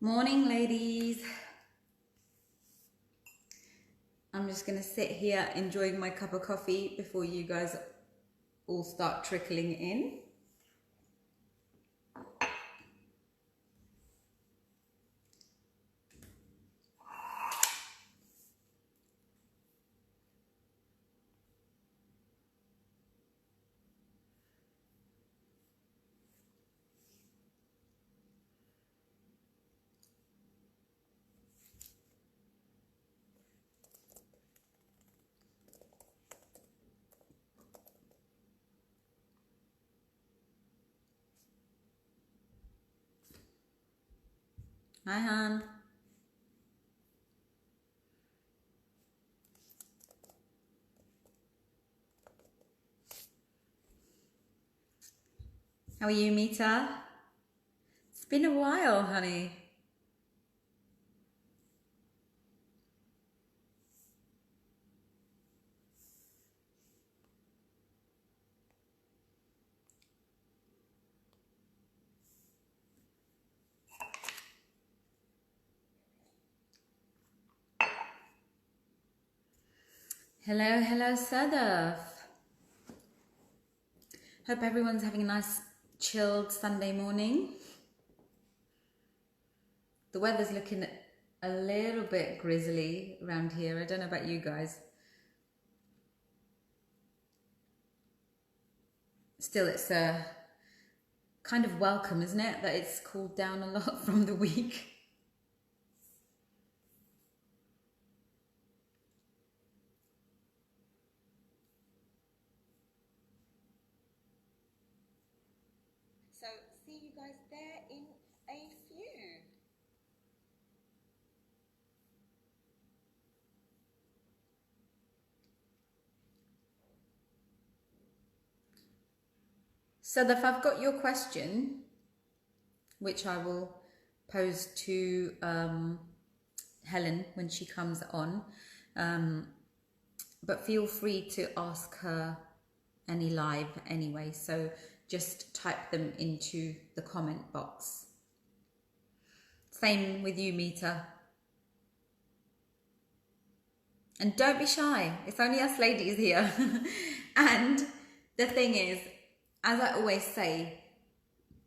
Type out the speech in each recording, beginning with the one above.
Morning, ladies. I'm just going to sit here enjoying my cup of coffee before you guys all start trickling in. Hi, hon. How are you, Mita? It's been a while, honey. Hello, hello, Sadaf. Hope everyone's having a nice, chilled Sunday morning. The weather's looking a little bit grizzly around here. I don't know about you guys. Still, it's kind of welcome, isn't it, that it's cooled down a lot from the week. So, see you guys there in a few. So, if I've got your question, which I will pose to Helen when she comes on, but feel free to ask her any live anyway. So just type them into the comment box. Same with you, Mita. And don't be shy. It's only us ladies here. And the thing is, as I always say,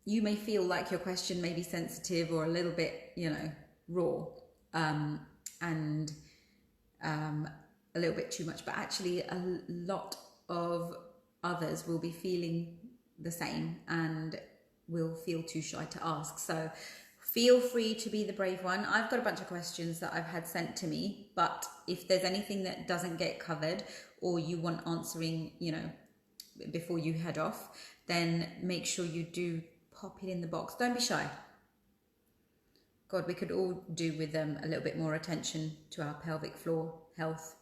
you may feel like your question may be sensitive or a little bit, raw, and a little bit too much, but actually a lot of others will be feeling the same and will feel too shy to ask. So feel free to be the brave one. I've got a bunch of questions that I've had sent to me, but if there's anything that doesn't get covered or you want answering, before you head off, then make sure you do pop it in the box. Don't be shy. God, we could all do with a little bit more attention to our pelvic floor health.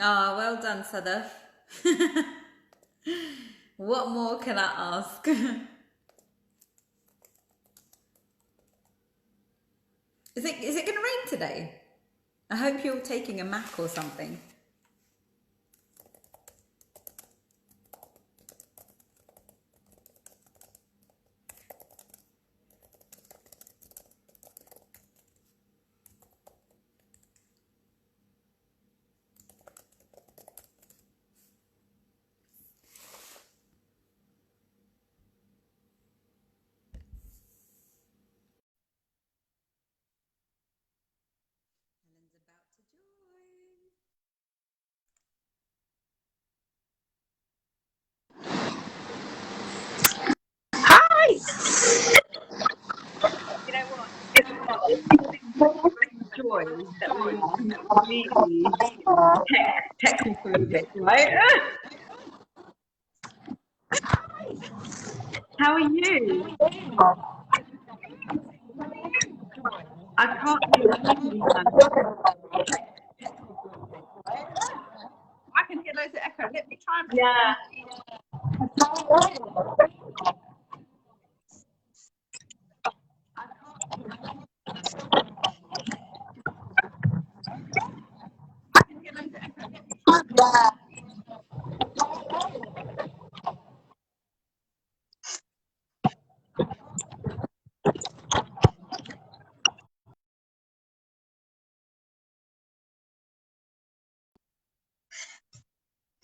Ah, well done, Sadaf. What more can I ask? Is it going to rain today? I hope you're taking a Mac or something. Helen's about to join. Hi! You know what? It's one of those joys that we are completely technically bit, right? How are you? I can't hear you, honey. I can hear loads of echo. Let me try and... Yeah.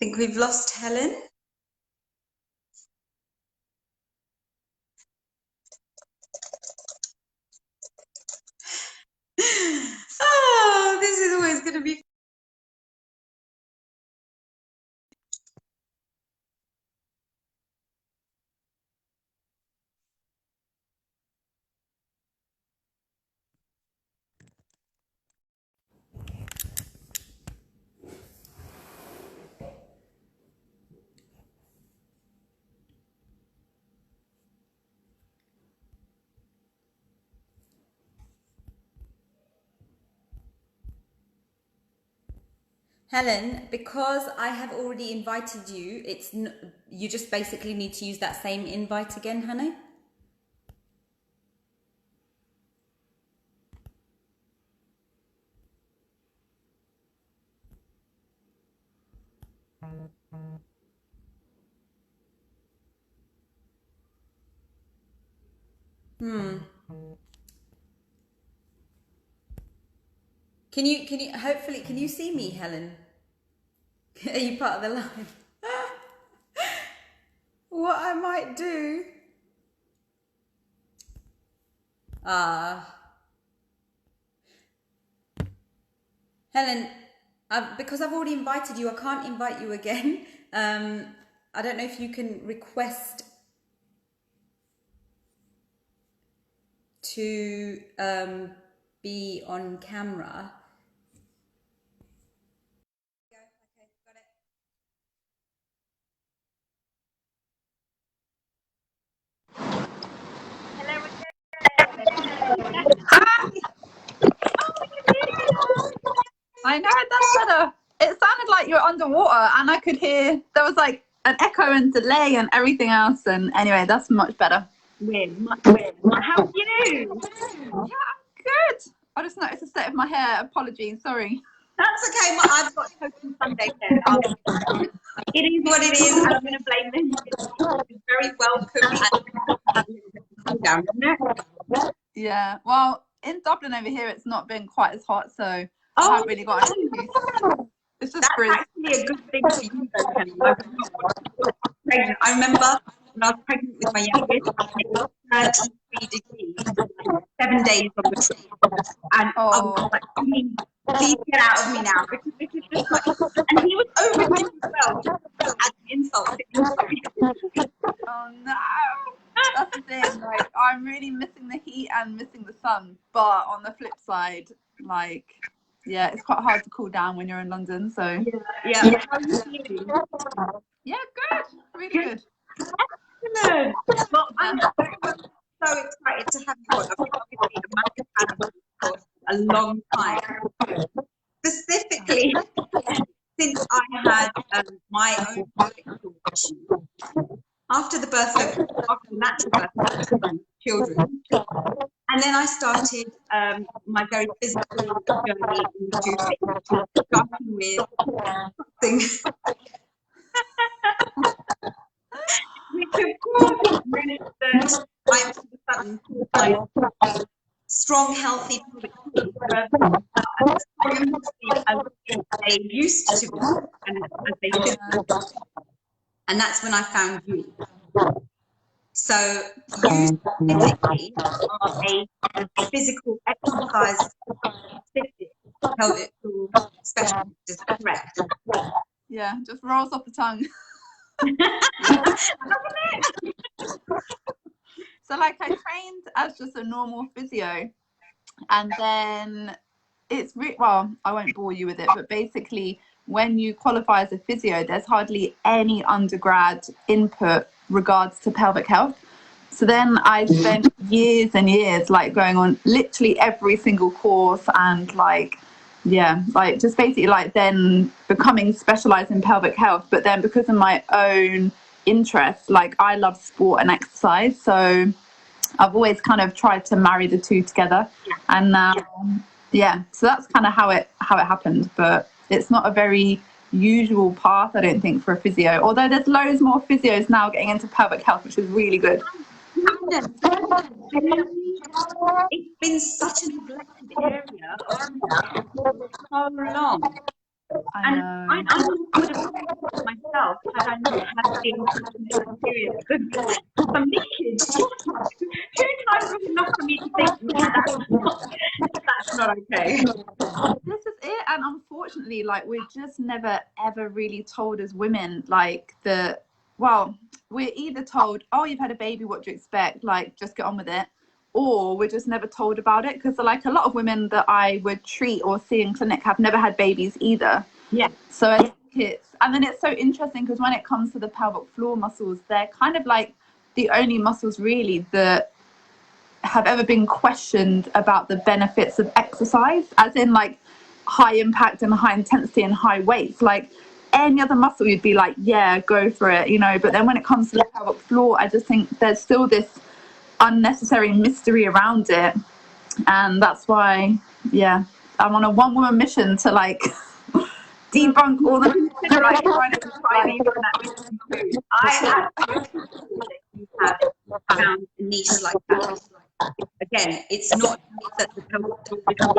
think we've lost Helen. Oh, this is always going to be. Helen, because I have already invited you, you just basically need to use that same invite again, Hannah. Can you hopefully can you see me, Helen? Are you part of the line? What I might do? Helen, because I've already invited you, I can't invite you again. I don't know if you can request to be on camera. Okay, got it. Hello again. Hi. Oh, we can hear you now. I know, that's better. It sounded like you were underwater, and I could hear there was like an echo and delay and everything else. And anyway, that's much better. Much better. How are you? Yeah, I'm good. I just noticed the state of my hair. Apologies, sorry. That's okay. I've got total Sunday hair. It is what it is. I'm going to blame them. It's very welcome. And Yeah. Well, in Dublin over here, it's not been quite as hot, so I haven't really got an excuse. It's just that's actually a good thing for you, though, Penny. Pregnant. I remember when I was pregnant with my youngest, it was 33 degrees, 7 days on the trip. And I was like, please get out of me now, because this is just like, and he was over here as well, just as an insult. Oh no, that's the thing. Like, I'm really missing the heat and missing the sun, but on the flip side, like, yeah, it's quite hard to cool down when you're in London. So yeah. How are you feeling? Yeah, good, really good. Excellent. Well, I'm so excited to have you on. I've been obviously a massive fan of you for a long time. Specifically, since I had my own pelvic issue after the natural birth of children, and then I started my very physical journey into fitness, starting with things. Which of course meant that I all of a sudden thought my strong, healthy pelvic as they used to be, and as they should be. And that's when I found you. So you specifically are a physical exercise specific pelvic specialist, is that correct? Yeah, just rolls off the tongue. So like, I trained as just a normal physio, and then it's well, I won't bore you with it, but basically when you qualify as a physio, there's hardly any undergrad input regards to pelvic health. So then I spent years and years like going on literally every single course, and like, yeah, like just basically like then becoming specialized in pelvic health. But then because of my own interest, like I love sport and exercise, so I've always kind of tried to marry the two together. And now, yeah, so that's kind of how it happened. But it's not a very usual path, I don't think, for a physio, although there's loads more physios now getting into pelvic health, which is really good. It's been such a neglected area for so long. I know. I'm myself myself had I not had the unfortunate experience. Because for me, kids, 2 times was enough for me to think, yeah, that's not okay. This is it. And unfortunately, like, we're just never ever really told as women, like, well, we're either told, oh, you've had a baby, what do you expect, like, just get on with it, or we're just never told about it. Because like a lot of women that I would treat or see in clinic have never had babies either. Yeah. So I think and then it's so interesting because when it comes to the pelvic floor muscles, they're kind of like the only muscles really that have ever been questioned about the benefits of exercise, as in like high impact and high intensity and high weights. Like any other muscle, you'd be like, yeah, go for it, you know. But then when it comes to the pelvic floor, I just think there's still this unnecessary mystery around it. And that's why, yeah, I'm on a one-woman mission to like debunk all the like trying to describe me from that. I absolutely you have found a niche like that. Again, it's not that the pelvic floor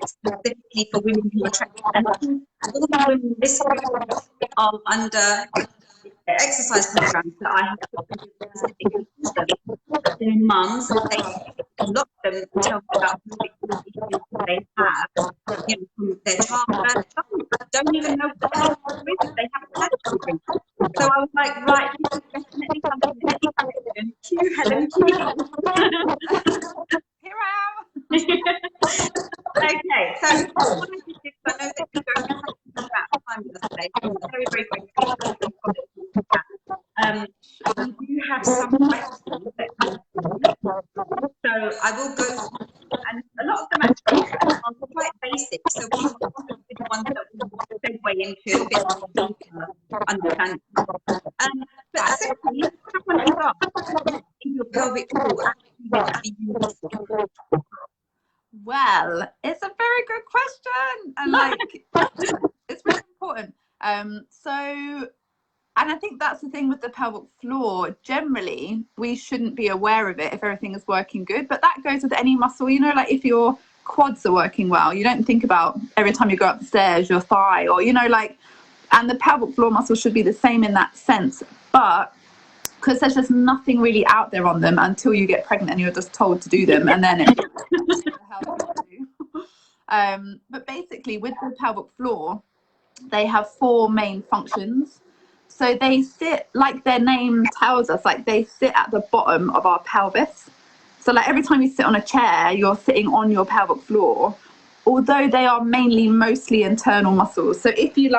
it's specifically for women who are attracted. And all the women in this group are under exercise programs that I have specifically for them. Their mums, a lot of them tell me about the issues they have, you know, from their childbirth. Some don't even know what the hell they haven't had children. So I was like, right, this is definitely something that you cue Helen Keeble. Here I am. Okay, so what I did is, I know that you don't have about time with us today. I'm very, very grateful. We do have some questions that come through. So I will go, and a lot of them actually are quite basic. So we will probably be the ones that will segue into a bit more deeper understanding. But simply, someone has asked, in your pelvic floor actually be useful? Well, it's a very good question, and like it's really important. And I think that's the thing with the pelvic floor. Generally, we shouldn't be aware of it if everything is working good. But that goes with any muscle. You know, like if your quads are working well, you don't think about every time you go up the stairs, your thigh, or, you know, like, and the pelvic floor muscle should be the same in that sense. But because there's just nothing really out there on them until you get pregnant and you're just told to do them. And then it's but basically with the pelvic floor, they have 4 main functions. So they sit, like their name tells us, like they sit at the bottom of our pelvis. So like every time you sit on a chair, you're sitting on your pelvic floor, although they are mostly internal muscles. So if you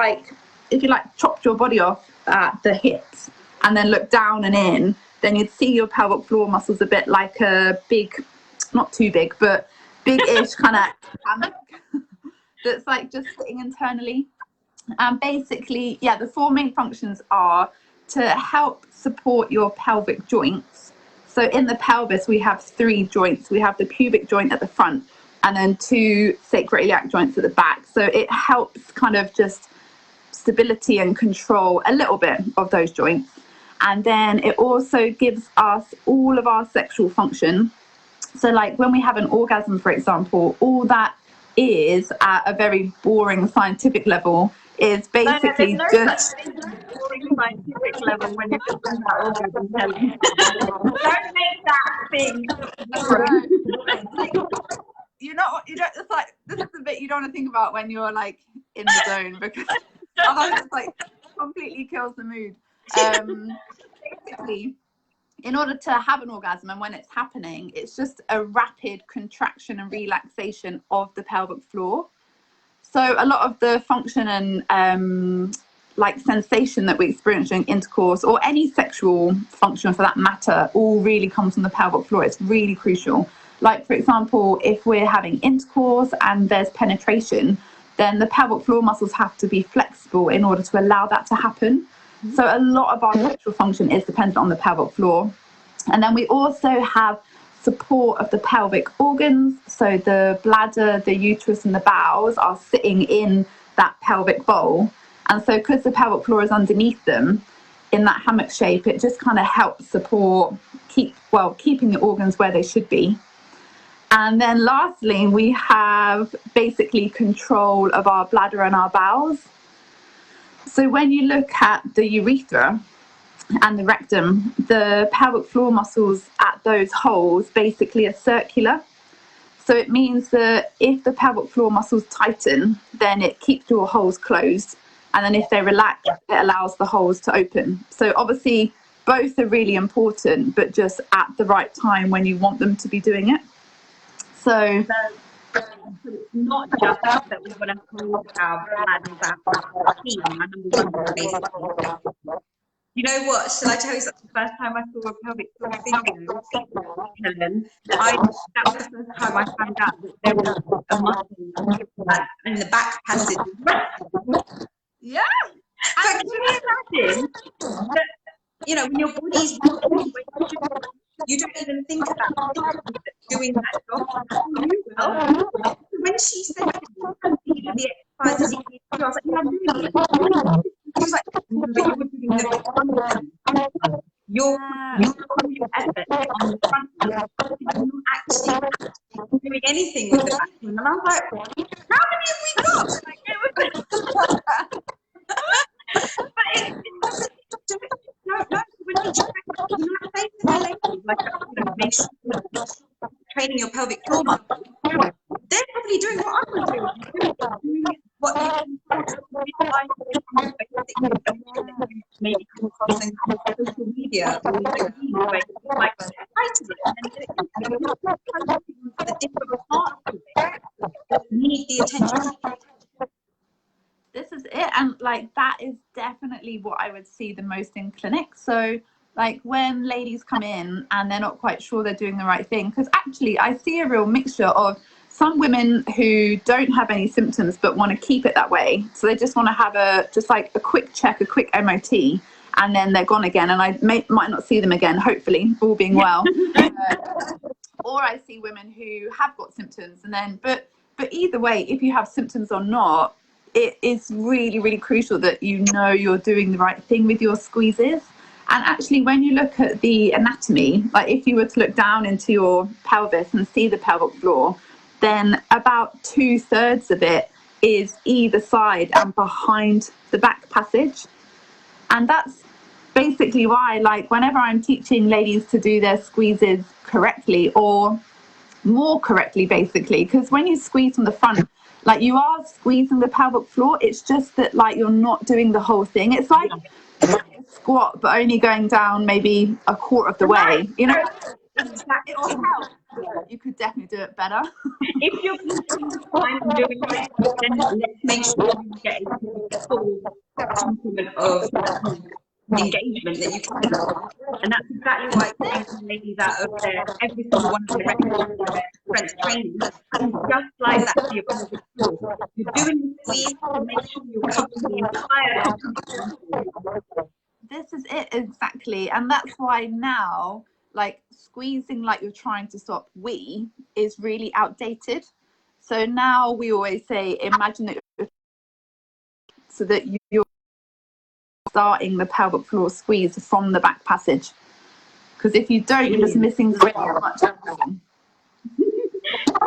chopped your body off at the hips and then look down and in, then you'd see your pelvic floor muscles a bit like a big, not too big, but big-ish kind of hammock that's like just sitting internally. And basically, yeah, the 4 main functions are to help support your pelvic joints. So in the pelvis, we have 3 joints. We have the pubic joint at the front and then 2 sacroiliac joints at the back. So it helps kind of just stability and control a little bit of those joints. And then it also gives us all of our sexual function. So like when we have an orgasm, for example, all that is at a very boring scientific level is basically no, just boring scientific level when you're just talking about orgasm, Helen. Don't make that thing boring. you know, it's like, this is the bit you don't want to think about when you're like in the zone, because otherwise it's like completely kills the mood. Basically, in order to have an orgasm, and when it's happening, it's just a rapid contraction and relaxation of the pelvic floor. So a lot of the function and like sensation that we experience during intercourse, or any sexual function for that matter, all really comes from the pelvic floor. It's really crucial. Like, for example, if we're having intercourse and there's penetration, then the pelvic floor muscles have to be flexible in order to allow that to happen. So a lot of our sexual function is dependent on the pelvic floor. And then we also have support of the pelvic organs. So the bladder, the uterus and the bowels are sitting in that pelvic bowl. And so because the pelvic floor is underneath them in that hammock shape, it just kind of helps support, keeping the organs where they should be. And then lastly, we have basically control of our bladder and our bowels. So when you look at the urethra and the rectum, the pelvic floor muscles at those holes basically are circular. So it means that if the pelvic floor muscles tighten, then it keeps your holes closed. And then if they relax, it allows the holes to open. So obviously both are really important, but just at the right time when you want them to be doing it. So it's not just that we want to hold our bladders, our team, our number one goal, basically. You know what? Shall I tell you something? The first time I saw a pelvic floor physio, Helen, that was the first time I found out that there was a muscle in the back passage. yeah. So can you imagine that, you know, when your body's working, you don't even think about doing that job. You will. So when she said to me, the exercises you need to do, I was like, yeah, really? She was like, no, but you're doing the function. You're putting all your effort on the front end. You're not actually doing anything with the back end. And I was like, how many have we got? Like, it was but no, when you say to the ladies, like, you know, make sure you're training your pelvic floor muscle, they're probably doing what I'm doing. Doing what you can maybe come across in social media or YouTube, where you like tighten it, and then you're focusing on the different parts of it that need the attention. This is it. And like, that is definitely what I would see the most in clinics. So like when ladies come in and they're not quite sure they're doing the right thing, because actually I see a real mixture of some women who don't have any symptoms but want to keep it that way. So they just want to have a quick check, a quick MOT, and then they're gone again. And I might not see them again, hopefully, all being well. Or I see women who have got symptoms, and then but either way, if you have symptoms or not, it is really, really crucial that you know you're doing the right thing with your squeezes. And actually, when you look at the anatomy, like if you were to look down into your pelvis and see the pelvic floor, then about 2/3 of it is either side and behind the back passage. And that's basically why, like, whenever I'm teaching ladies to do their squeezes correctly, or more correctly, basically, because when you squeeze from the front, like, you are squeezing the pelvic floor, it's just that, like, you're not doing the whole thing. It's like a squat, but only going down maybe a quarter of the way, you know. It'll help. You could definitely do it better. If you're taking the time and doing it, then let's make sure you get a full complement of engagement that you can. And that's exactly why it's taking ladies out of every single one of their records, their strength training. And just like that for your pelvic floor. You're doing the squeeze to make sure you're covering the entire. This is it, exactly. And that's why now, like, squeezing like you're trying to stop wee is really outdated. So now we always say, imagine that so that you're starting the pelvic floor squeeze from the back passage. Because if you don't, you're just missing so much. So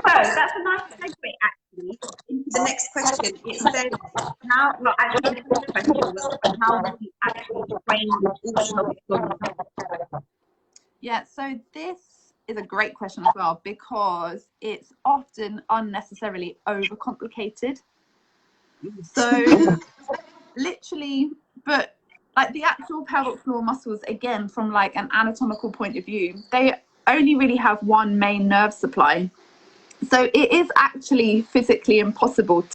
that's a nice segue, actually, into the next question. It says, how, well, actually, the first question was, how do we actually train all pelvic floor? Yeah, so this is a great question as well, because it's often unnecessarily overcomplicated. So literally, but like the actual pelvic floor muscles, again, from like an anatomical point of view, they only really have one main nerve supply. So it is actually physically impossible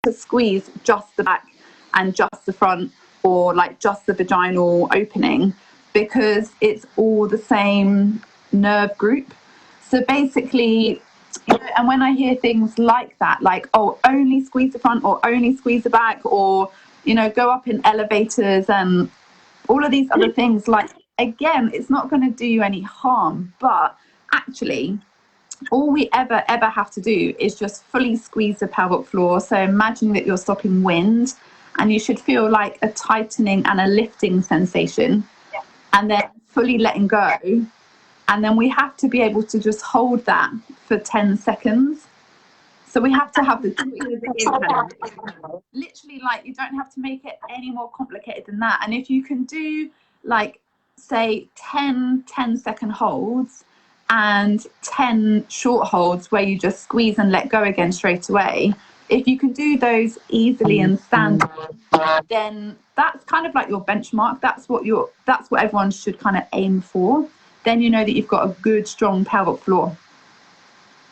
to squeeze just the back and just the front, or like just the vaginal opening, because it's all the same nerve group. So basically, you know, and when I hear things like that, like, oh, only squeeze the front or only squeeze the back, or, you know, go up in elevators and all of these other things, like, again, it's not going to do you any harm. But actually, all we ever have to do is just fully squeeze the pelvic floor. So imagine that you're stopping wind, and you should feel like a tightening and a lifting sensation, and then fully letting go. And then we have to be able to just hold that for 10 seconds. So we have to have the It literally, like, you don't have to make it any more complicated than that. And if you can do, like, say 10-second holds and 10 short holds where you just squeeze and let go again straight away, if you can do those easily and stand, then that's kind of like your benchmark. That's what everyone should kind of aim for. Then you know that you've got a good, strong pelvic floor.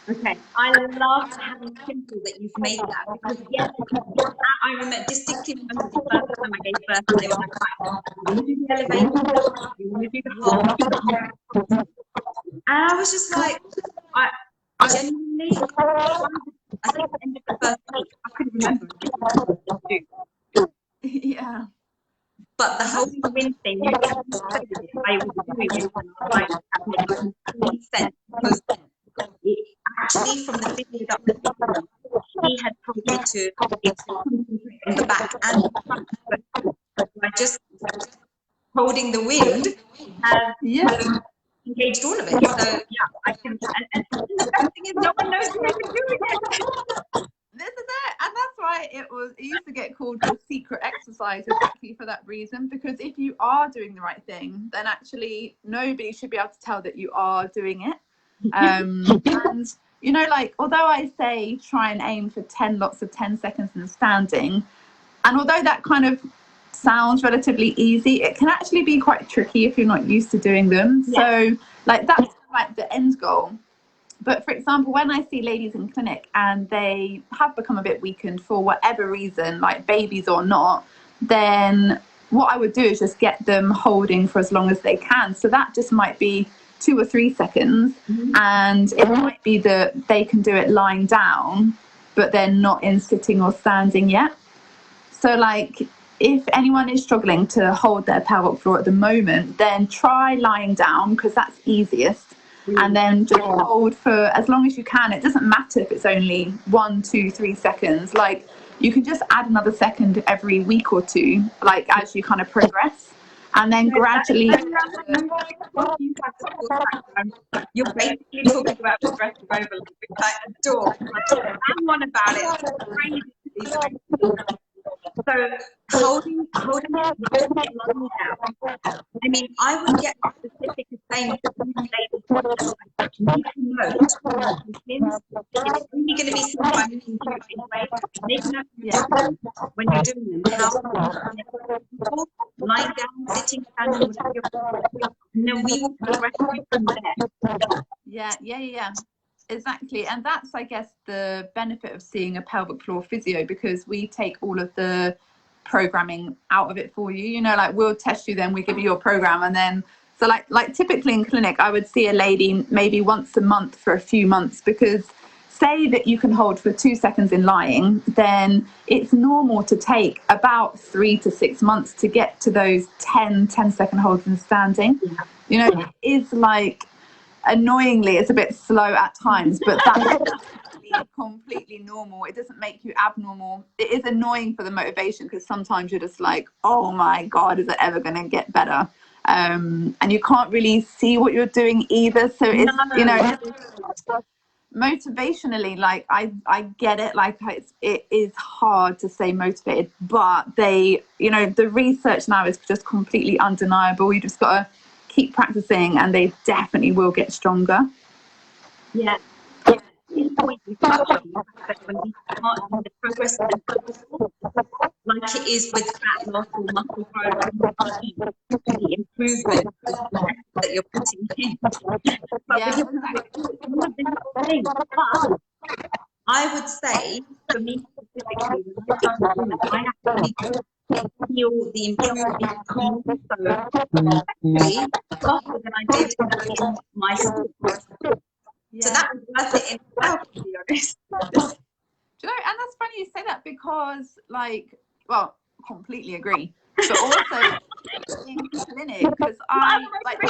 Okay, I love how simple that you've made that, because yes, I remember distinctly remember the first time I gave birth, and they were like, right, you want to do the elevator, you want to do the hold, and I was just like, I genuinely, I think at the end of the first week, I couldn't remember what to do. Yeah. But the holding the wind thing, you just said it, I was doing it, and I was like, that makes complete sense, because it actually, from the video that he had told me to concentrate on the back and the front, but by just holding the wind has engaged all of it. So yeah, I can. And the best thing is, no one knows you're even doing it. This is it, and that's why it used to get called the secret exercise, exactly for that reason. Because if you are doing the right thing, then actually nobody should be able to tell that you are doing it. And you know, like, although I say try and aim for 10 lots of 10 seconds in standing, and although that kind of sounds relatively easy, it can actually be quite tricky if you're not used to doing them. So like, that's like the end goal. But for example, when I see ladies in clinic and they have become a bit weakened for whatever reason, like babies or not, then what I would do is just get them holding for as long as they can. So that just might be 2 or 3 seconds, and it might be that they can do it lying down, but they're not in sitting or standing yet. So like, if anyone is struggling to hold their pelvic floor at the moment, then try lying down, because that's easiest. And then just hold for as long as you can. It doesn't matter if it's only 1, 2, 3 seconds. Like, you can just add another second every week or two, like, as you kind of progress. And then gradually... You're basically talking about progressive overload, which I adore. I'm on about it. It's crazy. So holding it lying down. I mean, I would get specific as saying to you need to note it's only going to be something I'm going to do anyway. Make note when you're doing them. How lying down, sitting, standing, whatever you're doing, and then we will progress you from there. Yeah. Exactly. And that's, I guess, the benefit of seeing a pelvic floor physio, because we take all of the programming out of it for you. You know, like, we'll test you, then we give you your program, and then so like typically in clinic I would see a lady maybe once a month for a few months, because say that you can hold for 2 seconds in lying, then it's normal to take about 3 to 6 months to get to those 10-second holds in standing. You know, it is like, annoyingly, it's a bit slow at times, but that's completely normal. It doesn't make you abnormal. It is annoying for the motivation, because sometimes you're just like, oh my God, is it ever going to get better? And you can't really see what you're doing either. So it's, you know, motivationally, like, I get it. Like, it is hard to stay motivated, but the research now is just completely undeniable. You just got to keep practicing, and they definitely will get stronger. Yeah. When we start the progress like it is with fat loss or muscle growth, the improvement that you're putting in. But I would say, for me specifically, I actually feel the improvement so faster than I did in my school. So that was worth it in itself, to be honest. Do you know, and that's funny you say that, because, like, well, completely agree. But also in clinic, because I like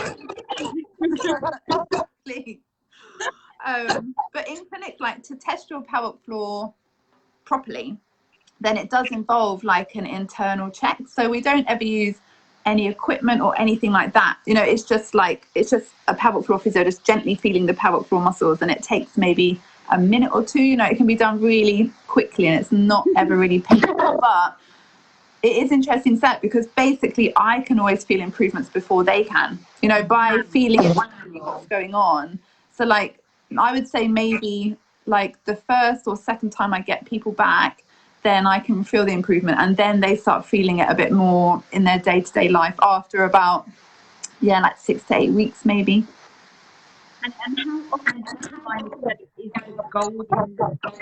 but in clinic, like, to test your pelvic floor properly, then it does involve like an internal check. So we don't ever use any equipment or anything like that. You know, it's just a pelvic floor physio just gently feeling the pelvic floor muscles, and it takes maybe a minute or two. You know, it can be done really quickly and it's not ever really painful. But it is interesting set because basically I can always feel improvements before they can, you know, by feeling what's going on. So like, I would say maybe like the first or second time I get people back, then I can feel the improvement, and then they start feeling it a bit more in their day-to-day life after about, like 6 to 8 weeks maybe. And how often do you find that it is the golden setup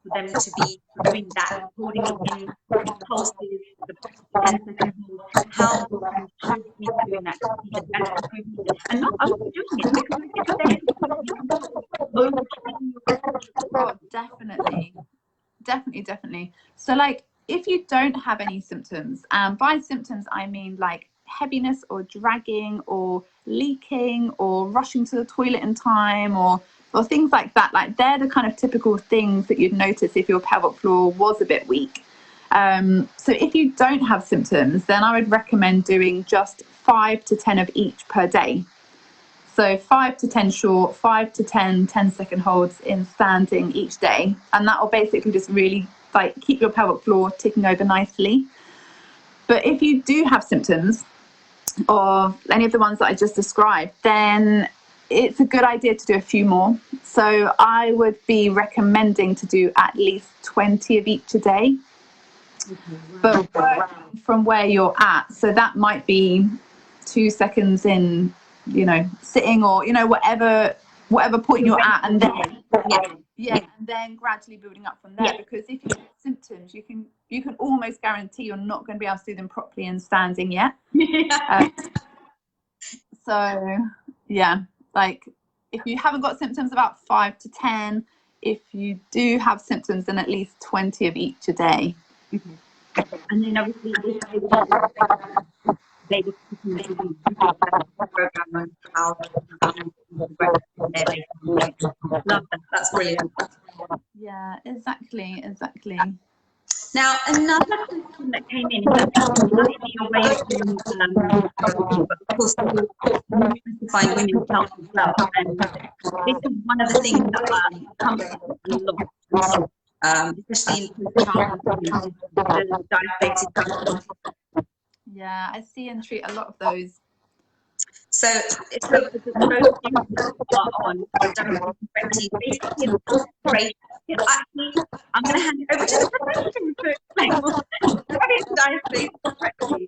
for them to be doing that, recording in pulses, the 10-second hold? How often should we be doing that to see the best improvement? And not overdoing it, because like you said, you can overtrain your Definitely. So like, if you don't have any symptoms, and by symptoms I mean like heaviness or dragging or leaking or rushing to the toilet in time or things like that, like they're the kind of typical things that you'd notice if your pelvic floor was a bit weak. So if you don't have symptoms, then I would recommend doing just 5 to 10 of each per day. So 5 to 10 short, 5 to 10 10-second holds in standing each day. And that will basically just really like keep your pelvic floor ticking over nicely. But if you do have symptoms of any of the ones that I just described, then it's a good idea to do a few more. So I would be recommending to do at least 20 of each a day. But from where you're at, so that might be 2 seconds in, you know, sitting, or, you know, whatever point you're at, and then and then gradually building up from there. Because if you have symptoms, you can almost guarantee you're not going to be able to do them properly in standing yet. So like if you haven't got symptoms, about 5 to 10. If you do have symptoms, then at least 20 of each a day. And then obviously they program on how love that. That's brilliant. Yeah, exactly. Now, another question that came in is slightly away from, but of course, find women's health as well. And this is one of the things that comes up a lot, especially in postpartum, the diabetes. Yeah, I see and treat a lot of those. So it's those things that are on basically actually, I'm going to hand it over to the profession to explain what is diabetes correctly.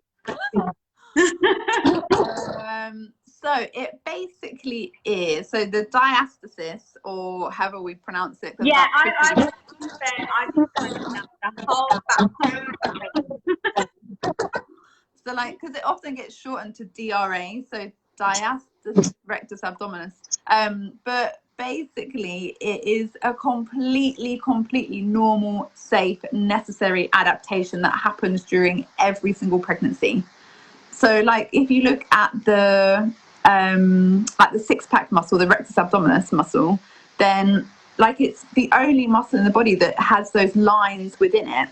So it basically is, so the diastasis, or however we pronounce it. Yeah, I pronounce the whole back. So like, because it often gets shortened to DRA, so diastasis rectus abdominis. But basically it is a completely normal, safe, necessary adaptation that happens during every single pregnancy. So like, if you look at the six-pack muscle, the rectus abdominis muscle, then like it's the only muscle in the body that has those lines within it.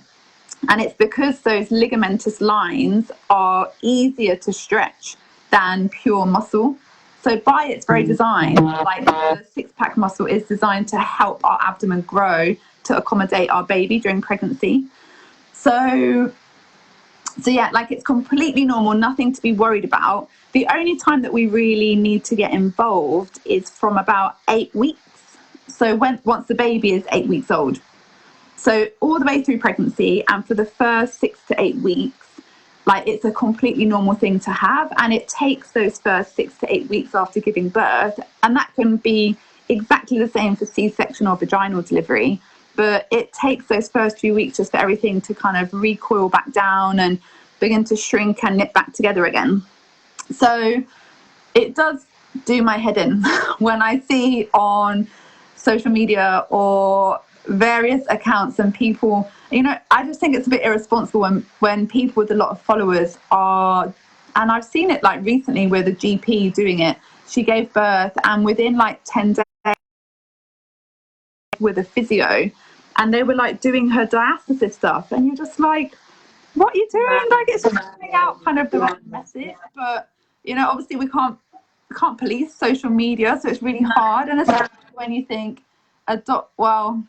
And it's because those ligamentous lines are easier to stretch than pure muscle. So by its very design, like the six-pack muscle is designed to help our abdomen grow to accommodate our baby during pregnancy. So yeah, like it's completely normal, nothing to be worried about. The only time that we really need to get involved is from about 8 weeks. So once the baby is 8 weeks old. So all the way through pregnancy and for the first 6 to 8 weeks, like it's a completely normal thing to have. And it takes those first 6 to 8 weeks after giving birth. And that can be exactly the same for C-section or vaginal delivery. But it takes those first few weeks just for everything to kind of recoil back down and begin to shrink and knit back together again. So it does do my head in when I see on social media or various accounts and people, you know, I just think it's a bit irresponsible when people with a lot of followers are, and I've seen it like recently with a GP doing it. She gave birth and within like 10 days with a physio, and they were like doing her diastasis stuff, and you're just like, what are you doing? Like, it's sending out kind of the right message, but you know, obviously we can't police social media, so it's really hard. And especially when you think well,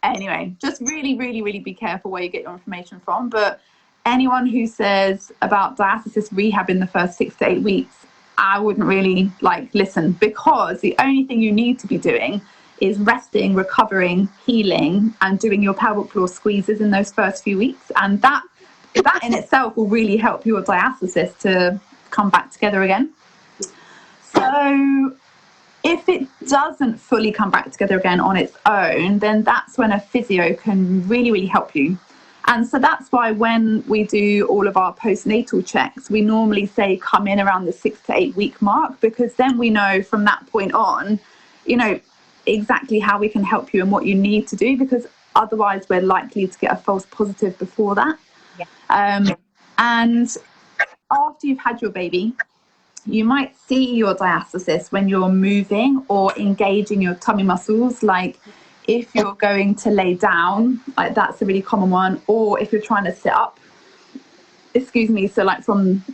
anyway, just really, really, really be careful where you get your information from. But anyone who says about diastasis rehab in the first 6 to 8 weeks, I wouldn't really listen, because the only thing you need to be doing is resting, recovering, healing, and doing your pelvic floor squeezes in those first few weeks. And that in itself will really help your diastasis to come back together again. So if it doesn't fully come back together again on its own, then that's when a physio can really, really help you. And so that's why when we do all of our postnatal checks, we normally say come in around the 6 to 8 week mark, because then we know from that point on, exactly how we can help you and what you need to do, because otherwise we're likely to get a false positive before that. Yeah. And after you've had your baby, you might see your diastasis when you're moving or engaging your tummy muscles, like if you're going to lay down, that's a really common one, or if you're trying to sit up, so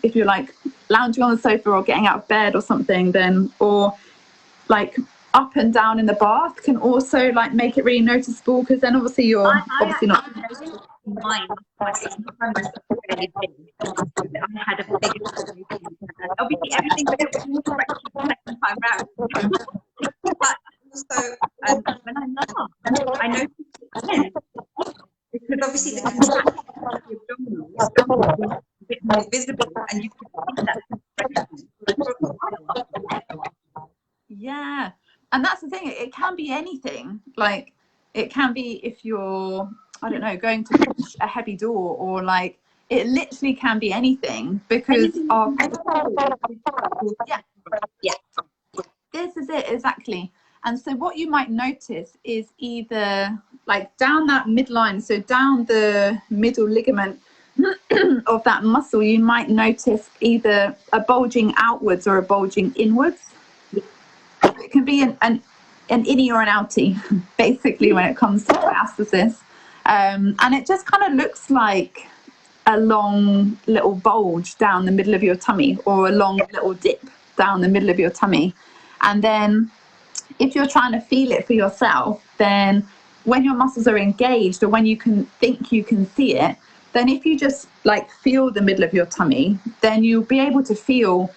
if you're lounging on the sofa or getting out of bed or something, then, or up and down in the bath can also make it really noticeable, because then obviously you're obviously not. Mine, I had a big, obviously everything but it was correct the second time round. But also when I laugh, I noticed it again, because obviously the contraction of the abdominals was a bit more visible, and you could see that. Yeah, and that's the thing, it can be anything. It can be if you're, I don't know, going to push a heavy door, or it literally can be anything, because yeah, this is it, exactly. And so what you might notice is either down that midline, so down the middle ligament of that muscle, you might notice either a bulging outwards or a bulging inwards. It can be an innie or an outie, basically, when it comes to diastasis. And it just kind of looks like a long little bulge down the middle of your tummy, or a long little dip down the middle of your tummy. And then if you're trying to feel it for yourself, then when your muscles are engaged, or when you can think you can see it, then if you just feel the middle of your tummy, then you'll be able to feel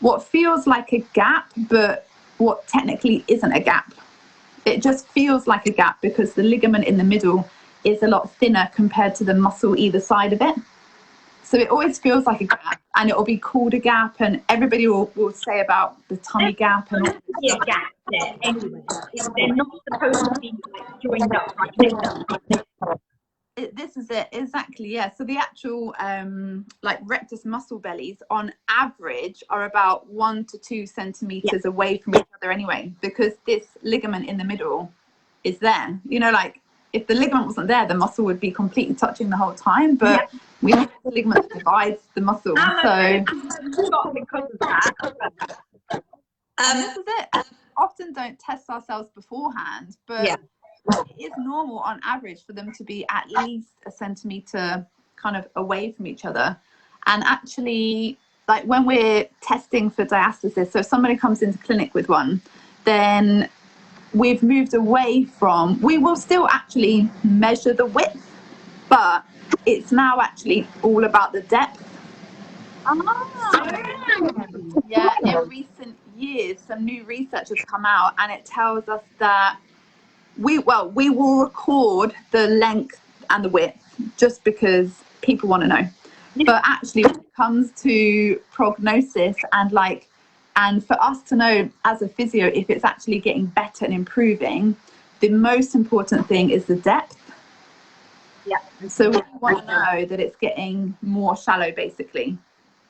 what feels like a gap, but what technically isn't a gap. It just feels like a gap because the ligament in the middle is a lot thinner compared to the muscle either side of it. So it always feels like a gap, and it will be called a gap, and everybody will say about the tummy gap. And a gap there anyway. They're not supposed to be joined up right next. This is it, exactly, yeah. So the actual rectus muscle bellies on average are about 1 to 2 centimeters away from each other anyway, because this ligament in the middle is there. If the ligament wasn't there, the muscle would be completely touching the whole time, but we have the ligament that divides the muscle. So because of that. This is it. We often don't test ourselves beforehand, but it is normal on average for them to be at least a centimeter kind of away from each other. And actually, when we're testing for diastasis, so if somebody comes into clinic with one, then we've moved away from, we will still actually measure the width, but it's now actually all about the depth. Yeah, in recent years, some new research has come out, and it tells us that we will record the length and the width just because people want to know. But actually, when it comes to prognosis and for us to know as a physio if it's actually getting better and improving, the most important thing is the depth. Yeah. So we want to know that it's getting more shallow, basically.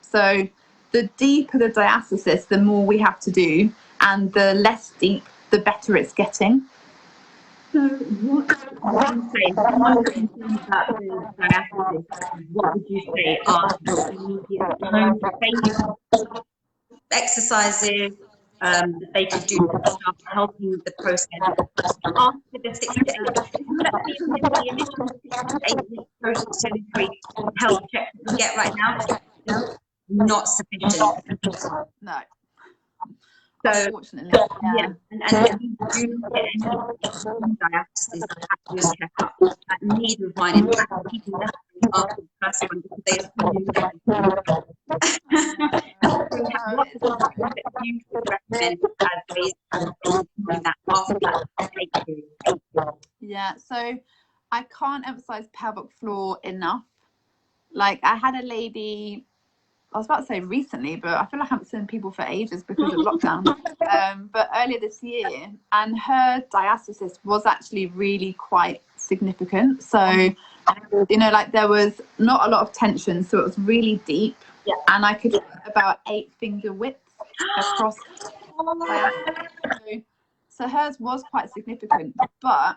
So the deeper the diastasis, the more we have to do, and the less deep, the better it's getting. So what would you say, someone concerned about the diastasis, what would you say are the immediate home-based exercises that they could do to start helping with the process after the 6 to 8 weeks? The initial 6 to 8 week post-delivery health check that we get right now is not sufficient. No. So Unfortunately, yeah, and we do not get any diastasis at your checkup. Neither of mine, in fact, people left me after the first one because they assumed we have lots of things that you would recommend as ways of doing that after that take period. Yeah, so I can't emphasize pelvic floor enough. Like, I had a lady, I was about to say recently, but I feel like I haven't seen people for ages because of lockdown. But earlier this year, and her diastasis was actually really quite significant. So, you know, like there was not a lot of tension, so it was really deep. Yeah. And I could get about 8-finger width across diastasis. So hers was quite significant, but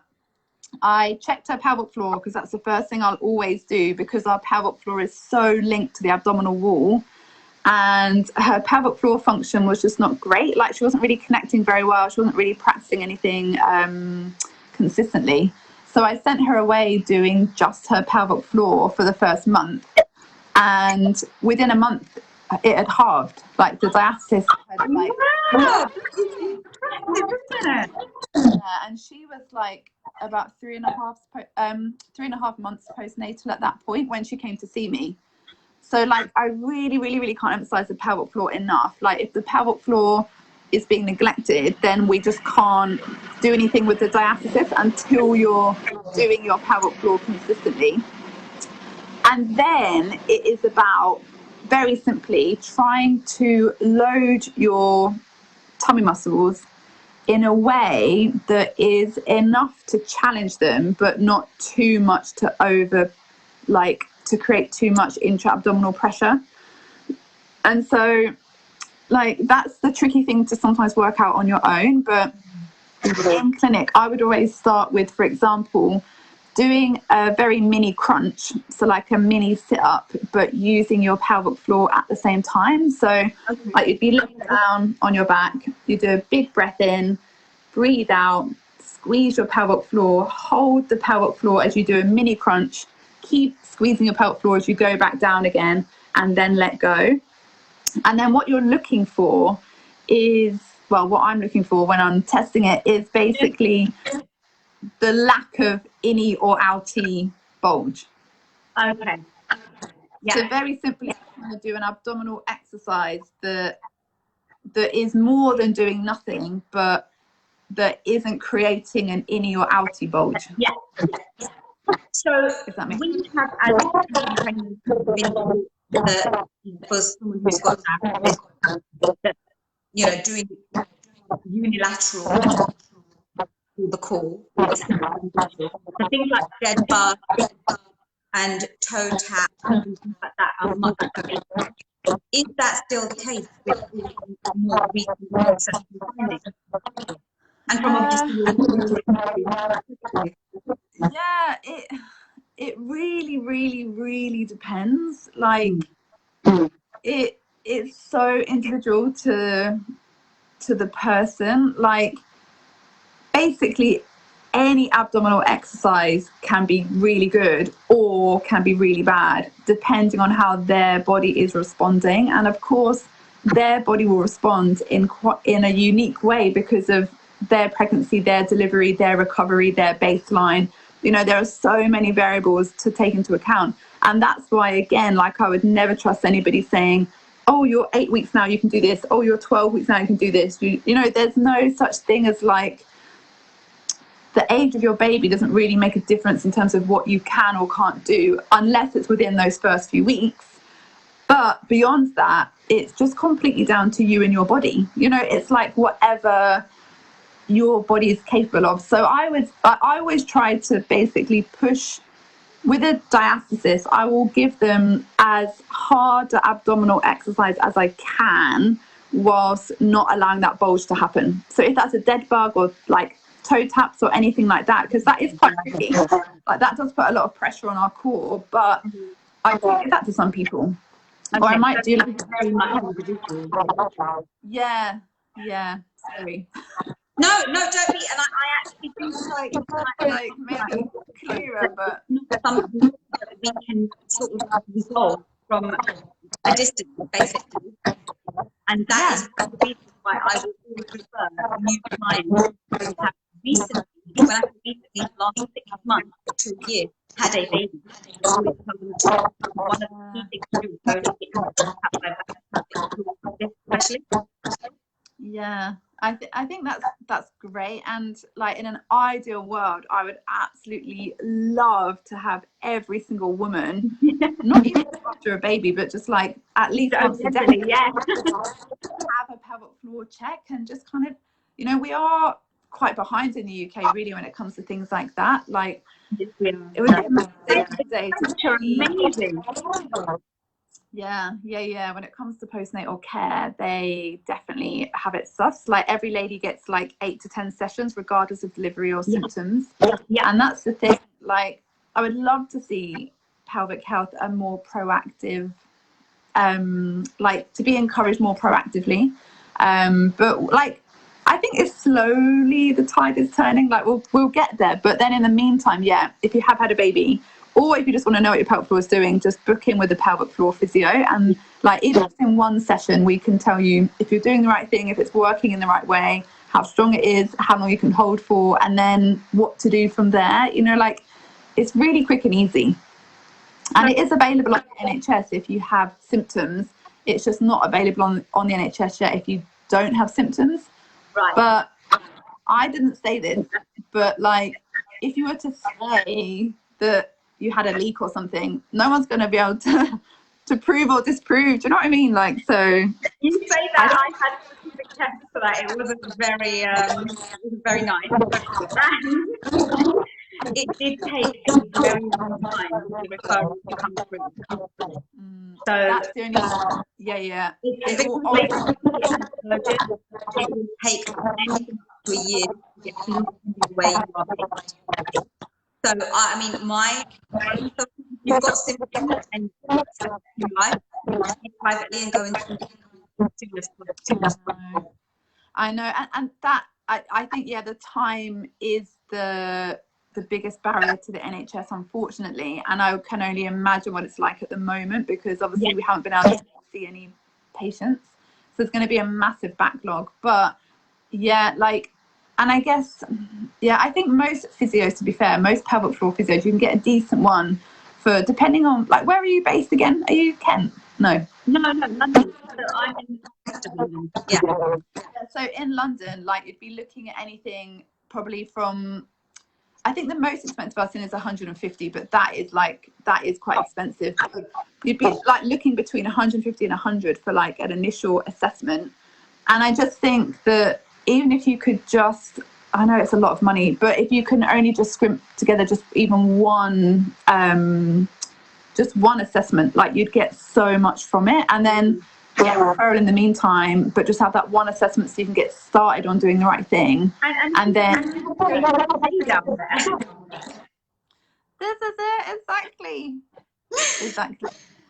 I checked her pelvic floor because that's the first thing I'll always do, because our pelvic floor is so linked to the abdominal wall, and her pelvic floor function was just not great. Like, she wasn't really connecting very well. She wasn't really practicing anything consistently. So I sent her away doing just her pelvic floor for the first month, and within a month it had halved. Like, the diastasis had like, wow, this is impressive, isn't it? yeah, and she was like about 3.5 months postnatal at that point when she came to see me. So like, I really, really, really can't emphasize the pelvic floor enough. Like, if the pelvic floor is being neglected, then we just can't do anything with the diastasis until you're doing your pelvic floor consistently. And then it is about, very simply, trying to load your tummy muscles in a way that is enough to challenge them, but not too much to to create too much intra-abdominal pressure. And so, like, that's the tricky thing to sometimes work out on your own. But in clinic, I would always start with, for example, doing a very mini crunch, so like a mini sit-up, but using your pelvic floor at the same time. So like, you'd be laying down on your back, you do a big breath in, breathe out, squeeze your pelvic floor, hold the pelvic floor as you do a mini crunch, keep squeezing your pelvic floor as you go back down again, and then let go. And then what you're looking for is, well, what I'm looking for when I'm testing it is basically the lack of innie or outie bulge. Okay. Yeah. So very simply, I'm going to do an abdominal exercise that is more than doing nothing, but that isn't creating an innie or outie bulge. Yeah. So If that makes we have, as for someone who's got that, you know, doing unilateral the call, the things like dead bug and toe tap and things like that are much better. Is that still the case with more recent research findings? And from obviously yeah, it really, really, really depends. Like, it's so individual to the person. Like, basically any abdominal exercise can be really good or can be really bad, depending on how their body is responding. And of course, their body will respond in a unique way because of their pregnancy, their delivery, their recovery, their baseline. You know, there are so many variables to take into account. And that's why, again, like, I would never trust anybody saying, oh, you're 8 weeks now, you can do this. Oh, you're 12 weeks now, you can do this. You know, there's no such thing as, like, the age of your baby doesn't really make a difference in terms of what you can or can't do, unless it's within those first few weeks. But beyond that, it's just completely down to you and your body. You know, it's like whatever your body is capable of. So I always try to basically push with a diastasis. I will give them as hard an abdominal exercise as I can, whilst not allowing that bulge to happen. So if that's a dead bug or like toe taps or anything like that, because that is quite tricky. Like, that does put a lot of pressure on our core, but I do give that to some people. Okay, or I might do like very much individual. yeah, sorry. No, don't be. And I actually think Like, maybe clearer, but not something that we can sort of resolve from a distance, basically. And that is the reason why I will would refer new clients who have recently, when I say recently, the last 6 months to a year, had a baby. I always tell them to, one of the key things to do is go to get your pelvic specialist. Yeah, I think that's great. And like in an ideal world, I would absolutely love to have every single woman, not even after a baby, but just like at least once a day, have a pelvic floor check and just kind of, you know, we are quite behind in the UK really when it comes to things like that. Like it would be amazing day to be amazing. Yeah. When it comes to postnatal care, they definitely have it sussed. Like every lady gets like 8 to 10 sessions, regardless of delivery or symptoms. Yeah. And that's the thing. Like, I would love to see pelvic health a more proactive, like to be encouraged more proactively. But like, I think it's slowly the tide is turning. Like we'll get there. But then in the meantime, yeah, if you have had a baby, or if you just want to know what your pelvic floor is doing, just book in with a pelvic floor physio. And like even just in one session, we can tell you if you're doing the right thing, if it's working in the right way, how strong it is, how long you can hold for, and then what to do from there. You know, like it's really quick and easy. And it is available on the NHS if you have symptoms. It's just not available on the NHS yet if you don't have symptoms. Right. But I didn't say this, but like if you were to say that you had a leak or something, no one's going to be able to prove or disprove. Do you know what I mean? Like, so you say that I had specific tests for that. It wasn't very nice. And it did take a very long time for the referral to come through. So that's the only it will take anything up to a year to get where you are. So I mean, so you've got symptoms and you life privately and going through stimulus. I know, and that I think the time is the biggest barrier to the NHS, unfortunately. And I can only imagine what it's like at the moment because obviously we haven't been able to see any patients, so it's going to be a massive backlog. But and I guess I think most physios, to be fair, most pelvic floor physios, you can get a decent one for, depending on like, where are you based again? Are you Kent? No, London. So I'm in London. Yeah. So in London, like you'd be looking at anything probably from, I think the most expensive I've seen is 150, but that is quite expensive. You'd be like looking between 150 and 100 for like an initial assessment. And I just think that even if you could just, I know it's a lot of money, but if you can only just scrimp together just even one assessment, like you'd get so much from it. And then get referral in the meantime, but just have that one assessment so you can get started on doing the right thing. And then this is it, exactly.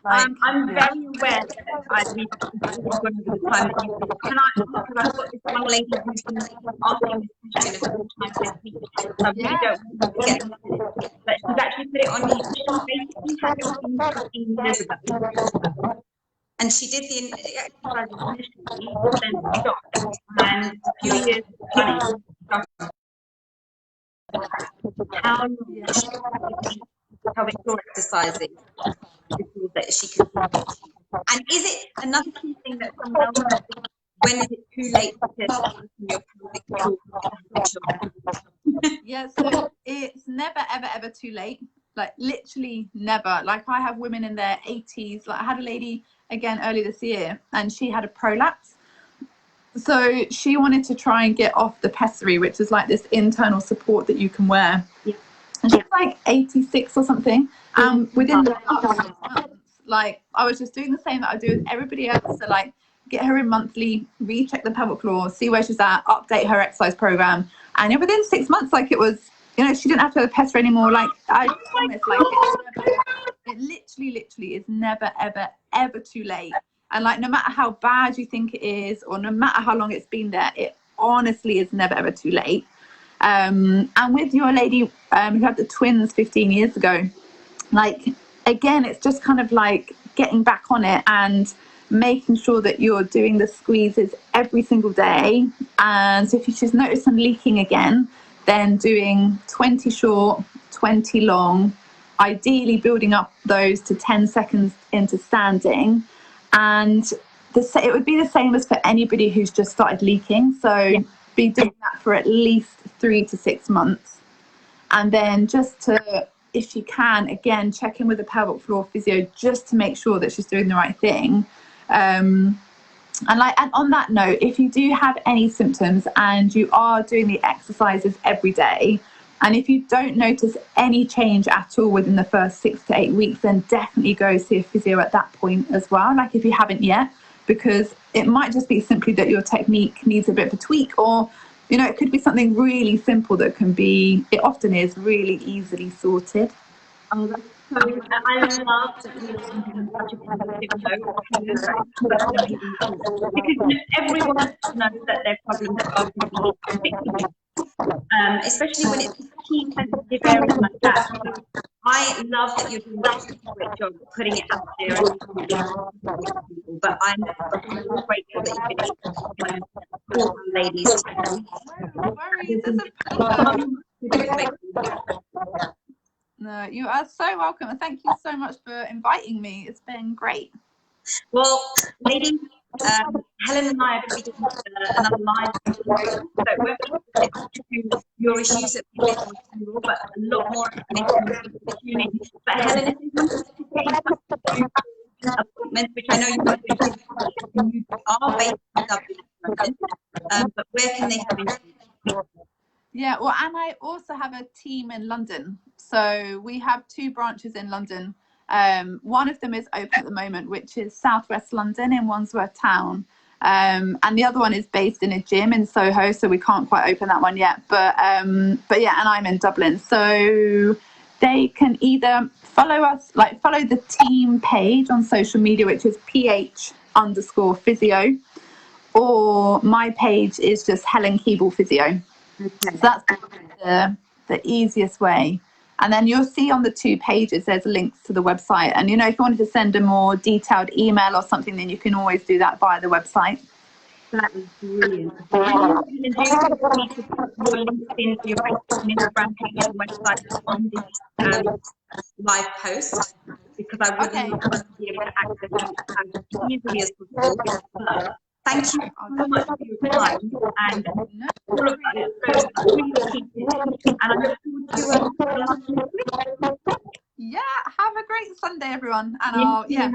Like, I'm very aware that I've been going over the time that you've been. Can I ask, because I've got this one lady who's been asking this question a couple of times this week, so I really don't want to get into it. But she's actually put it on the, she basically had it on 15 years ago. And she did the exercise initially, then stopped, and a few years running, how pelvic floor exercises that she can do. And is it another key thing that someone else said, when is it too late to from your pelvic floor? So it's never ever too late. Like literally never. Like I have women in their 80s. Like I had a lady again earlier this year and she had a prolapse. So she wanted to try and get off the pessary, which is like this internal support that you can wear. Yeah. And she was like 86 or something. Within the last 6 months, like I was just doing the same that I do with everybody else. So like get her in monthly, recheck the pelvic floor, see where she's at, update her exercise program. And within 6 months, like it was, she didn't have to have a pessary anymore. Like I promise, like it literally is never ever too late. And like no matter how bad you think it is, or no matter how long it's been there, it honestly is never ever too late. And with your lady who had the twins 15 years ago, like again, it's just kind of like getting back on it and making sure that you're doing the squeezes every single day. And so if you just notice some leaking again, then doing 20 short, 20 long, ideally building up those to 10 seconds into standing. And it would be the same as for anybody who's just started leaking. So be doing that for at least 3 to 6 months. And then just to, if you can, again, check in with the pelvic floor physio just to make sure that she's doing the right thing. And on that note, if you do have any symptoms and you are doing the exercises every day, and if you don't notice any change at all within the first 6 to 8 weeks, then definitely go see a physio at that point as well, like if you haven't yet, because it might just be simply that your technique needs a bit of a tweak, or, you know, it could be something really simple that can be, it often is, really easily sorted. Oh, that's so good. I love that you're on such a positive note, because everyone knows that their problems are fixable. Especially when it's key sensitive areas like that. So I love that you're doing such a great job putting it out there. But I'm so grateful that you've been able to support ladies. No worries, it's a pleasure. No, you are so welcome, and thank you so much for inviting me. It's been great. Well, ladies, Helen and I are going to be doing another live, so it won't be to your issues that we did with, but a lot more information. But Helen, if you want to get in touch with appointments, which I know you want to do, you are based in Dublin, but where can they come in? Yeah, well, and I also have a team in London. So we have 2 branches in London. One of them is open at the moment, which is Southwest London in Wandsworth Town. And the other one is based in a gym in Soho, so we can't quite open that one yet. But yeah, and I'm in Dublin. So they can either follow us, like follow the team page on social media, which is PH_physio, or my page is just Helen Keeble Physio. Okay. So that's the easiest way. And then you'll see on the 2 pages, there's links to the website. And, you know, if you wanted to send a more detailed email or something, then you can always do that via the website. That is brilliant. And you can do your LinkedIn, your Facebook and Instagram page and website on this live post, because I would love to be able to access it as easily as possible. But thank you so much for your time and all of that. So I really appreciate it. And I look forward to next week. Yeah, have a great Sunday, everyone. And I'll, see you.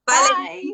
Bye.